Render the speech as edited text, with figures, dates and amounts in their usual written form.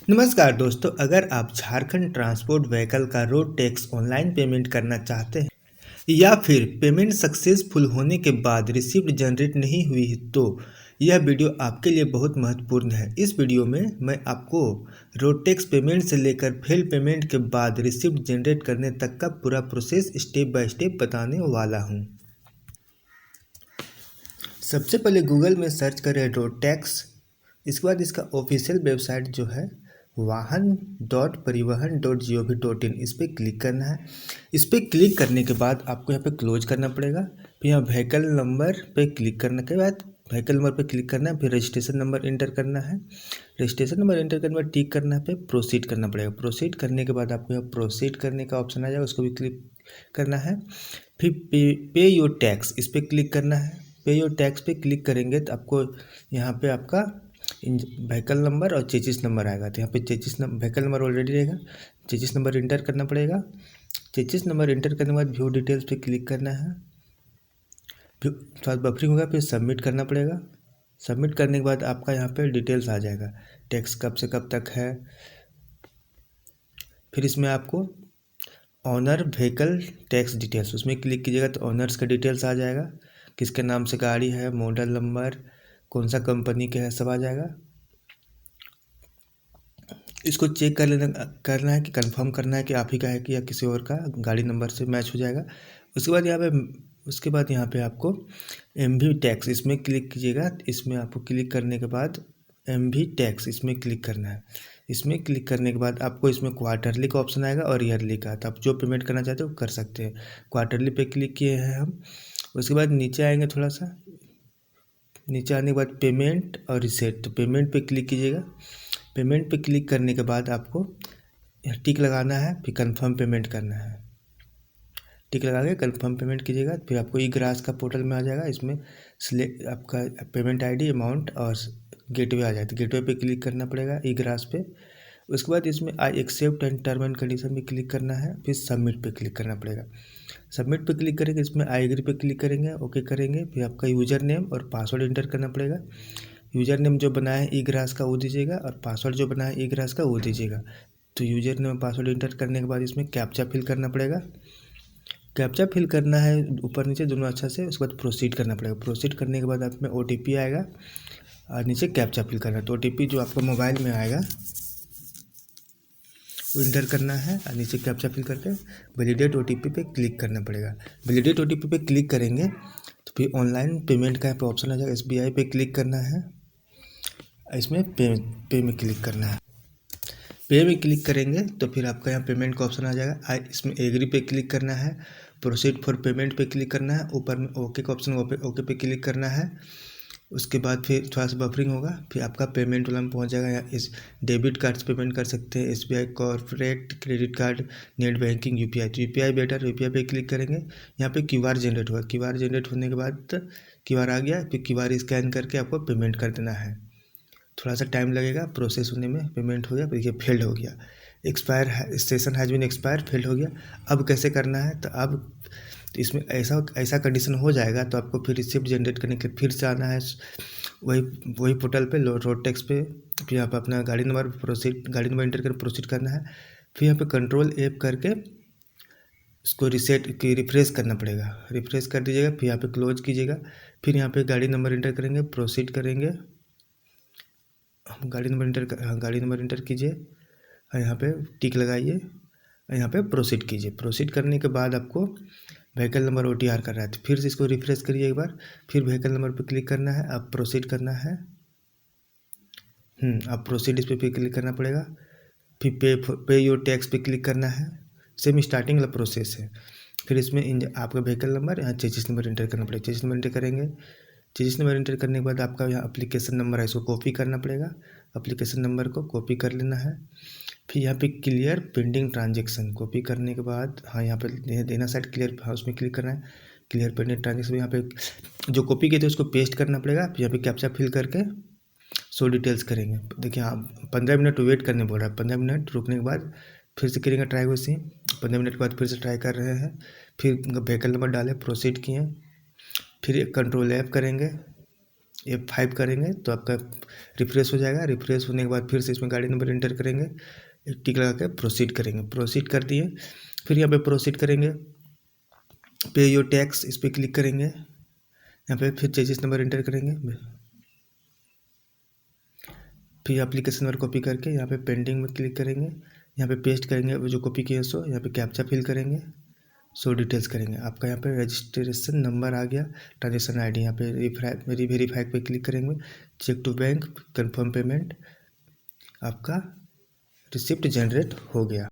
नमस्कार दोस्तों, अगर आप झारखंड ट्रांसपोर्ट व्हीकल का रोड टैक्स ऑनलाइन पेमेंट करना चाहते हैं या फिर पेमेंट सक्सेसफुल होने के बाद रिसिप्ट जनरेट नहीं हुई है, तो यह वीडियो आपके लिए बहुत महत्वपूर्ण है। इस वीडियो में मैं आपको रोड टैक्स पेमेंट से लेकर फेल पेमेंट के बाद रिसिप्ट जनरेट करने तक का पूरा प्रोसेस स्टेप बाय स्टेप बताने वाला हूँ। सबसे पहले गूगल में सर्च करें रोड टैक्स। इसके बाद इसका ऑफिशियल वेबसाइट जो है वाहन.परिवहन.gov.in, इस पर क्लिक करना है। इस पर क्लिक करने के बाद आपको यहाँ पे क्लोज करना पड़ेगा। फिर यहाँ व्हीकल नंबर पे क्लिक करने के बाद व्हीकल नंबर पे क्लिक करना है। फिर रजिस्ट्रेशन नंबर इंटर करना है। रजिस्ट्रेशन नंबर इंटर करने के बाद टिक करना है, पे प्रोसीड करना पड़ेगा। प्रोसीड करने के बाद आपको यहाँ प्रोसीड करने का ऑप्शन आ जाएगा, उसको भी क्लिक करना है। फिर पे योर टैक्स, इस पर क्लिक करना है। पे योर टैक्स पे क्लिक करेंगे तो आपको यहाँ पे आपका व्हीकल नंबर और चेजिस नंबर आएगा। तो यहाँ पे chassis number vehicle number already रहेगा, चेजिस नंबर इंटर करना पड़ेगा। चेजिस नंबर इंटर करने के बाद व्यू डिटेल्स पे क्लिक करना है। फिर थोड़ा बफरिंग होगा, फिर सबमिट करना पड़ेगा। सबमिट करने के बाद आपका यहाँ पे डिटेल्स आ जाएगा, टैक्स कब से कब तक है। फिर इसमें आपको ऑनर व्हीकल टैक्स डिटेल्स, उसमें क्लिक कीजिएगा तो ऑनर्स का डिटेल्स आ जाएगा, किसके नाम से गाड़ी है, मॉडल नंबर, कौन सा कंपनी के है, सब आ जाएगा। इसको चेक करना है कि कंफर्म करना है कि आप ही का है कि या किसी और का गाड़ी नंबर से मैच हो जाएगा। उसके बाद यहाँ पे आपको एमवी टैक्स, इसमें क्लिक कीजिएगा। इसमें आपको क्लिक करने के बाद एमवी टैक्स, इसमें क्लिक करना है। इसमें क्लिक करने के बाद आपको इसमें क्वार्टरली का ऑप्शन आएगा और ईयरली का, तो आप जो पेमेंट करना चाहते हो कर सकते हैं। क्वार्टरली पे क्लिक किए हैं हम। उसके बाद नीचे आएंगे, थोड़ा सा नीचे आने के बाद पेमेंट और रिसेट, तो पेमेंट पे क्लिक कीजिएगा। पेमेंट पे क्लिक करने के बाद आपको टिक लगाना है, फिर कंफर्म पेमेंट करना है। टिक लगा के कंफर्म पेमेंट कीजिएगा, फिर आपको ई ग्रास का पोर्टल में आ जाएगा। इसमें सिलेक्ट आपका पेमेंट आईडी, अमाउंट और गेटवे आ जाए, तो गेटवे पे क्लिक करना पड़ेगा ई ग्रास पे। उसके बाद इसमें I accept and term and condition पे क्लिक करना है, फिर सबमिट पे क्लिक करना पड़ेगा। सबमिट पे क्लिक करेंगे, इसमें आई एग्री पे क्लिक करेंगे, ओके करेंगे। फिर आपका यूज़र नेम और पासवर्ड इंटर करना पड़ेगा। यूज़र नेम जो बनाया है ई ग्रास का वो दीजिएगा, और पासवर्ड जो बनाया है ई ग्रास का वो दीजिएगा। तो यूज़र नेम पासवर्ड इंटर करने के बाद इसमें कैप्चा फिल करना पड़ेगा। कैप्चा फिल करना है ऊपर नीचे दोनों अच्छा से। उसके बाद प्रोसीड करना पड़ेगा। प्रोसीड करने के बाद आप में OTP आएगा और नीचे कैप्चा फिल करना है। तो OTP जो आपको मोबाइल में आएगा वो इंटर करना है और नीचे कैप्चा फिल करके वैलिडेट OTP पे क्लिक करना पड़ेगा। वैलिडेट OTP पे क्लिक करेंगे तो फिर ऑनलाइन पेमेंट का यहाँ पे ऑप्शन आ जाएगा, SBI पे क्लिक करना है। इसमें पे में क्लिक करना है। पे में क्लिक करेंगे तो फिर आपका यहाँ पेमेंट का ऑप्शन आ जाएगा। इसमें एग्री पे क्लिक करना है, प्रोसीड फॉर पेमेंट पे क्लिक करना है, ऊपर में ओके का ऑप्शन ओके पे क्लिक करना है। उसके बाद फिर थोड़ा सा बफरिंग होगा, फिर आपका पेमेंट वाला में पहुँच जाएगा। यहाँ इस डेबिट कार्ड से पेमेंट कर सकते हैं, SBI corporate credit card, net banking, UPI। तो UPI बेटर, UPI पे क्लिक करेंगे। यहाँ पे QR जनरेट होगा, QR जनरेट होने के बाद QR आ गया, फिर QR स्कैन करके आपको पेमेंट कर देना है। थोड़ा सा टाइम लगेगा प्रोसेस होने में। पेमेंट हो गया, देखिए फेल्ड हो गया, expire session has been expire, failed हो गया। अब कैसे करना है, तो अब तो इसमें ऐसा कंडीशन हो जाएगा तो आपको फिर रिसिप्ट जनरेट करने के लिए फिर से आना है वही वही पोर्टल पे, रोड टैक्स पे। फिर यहाँ पर अपना गाड़ी नंबर इंटर कर प्रोसीड करना है। फिर यहाँ पे कंट्रोल F करके इसको रिफ्रेश करना पड़ेगा। रिफ्रेश कर दीजिएगा, फिर यहाँ पे क्लोज कीजिएगा। फिर यहाँ पे गाड़ी नंबर इंटर करेंगे, प्रोसीड करेंगे। गाड़ी नंबर इंटर कीजिए और यहाँ पे टिक लगाइए और यहाँ पे प्रोसीड कीजिए। प्रोसीड करने के बाद आपको व्हीकल नंबर OTR कर रहा है, तो फिर से इसको रिफ्रेश करिए एक बार। फिर व्हीकल नंबर पे क्लिक करना है, अब प्रोसीड करना है। अब प्रोसीड इस पर क्लिक करना पड़ेगा। फिर पे योर टैक्स पे क्लिक करना है। सेम स्टार्टिंग वाला प्रोसेस है। फिर इसमें आपका व्हीकल नंबर, यहाँ चेजिस नंबर इंटर करना पड़ेगा। चेजिस नंबर इंटर करेंगे। चेजिस नंबर इंटर करने के बाद आपका यहाँ एप्लीकेशन नंबर है, इसको कॉपी करना पड़ेगा। एप्लीकेशन नंबर को कॉपी कर लेना है। फिर यहाँ पे क्लियर पेंडिंग ट्रांजेक्शन, कॉपी करने के बाद यहाँ पे देना साइड क्लियर, उसमें क्लिक करना है। क्लियर पेंडिंग ट्रांजेक्शन यहाँ पे जो कॉपी किए थे उसको पेस्ट करना पड़ेगा। फिर यहाँ पे कैप्चा फिल करके सो डिटेल्स करेंगे। देखिए आप 15 मिनट वेट करने बोल रहा है। 15 मिनट रुकने के बाद फिर से करेंगे ट्राई वैसे। 15 मिनट के बाद फिर से ट्राई कर रहे हैं। फिर व्हीकल नंबर डालें, प्रोसीड किए। फिर कंट्रोल F करेंगे, F5 करेंगे तो आपका रिफ्रेश हो जाएगा। रिफ्रेश होने के बाद फिर से इसमें गाड़ी नंबर एंटर करेंगे, एक टिक लगा के प्रोसीड करेंगे। प्रोसीड कर दिए, फिर यहाँ पे प्रोसीड करेंगे, पे योर टैक्स इस पर क्लिक करेंगे। यहाँ पे फिर चेजिस नंबर एंटर करेंगे, फिर एप्लीकेशन नंबर कॉपी करके यहाँ पे पेंडिंग में क्लिक करेंगे, यहाँ पे पेस्ट करेंगे वो जो कॉपी किए सो, यहाँ पे कैप्चा फिल करेंगे, सो डिटेल्स करेंगे। आपका यहाँ पे रजिस्ट्रेशन नंबर आ गया, ट्रांजेक्शन आईडी, यहाँ पे वेरीफाई पे क्लिक करेंगे, check to bank, confirm payment, आपका रिसिप्ट जनरेट हो गया।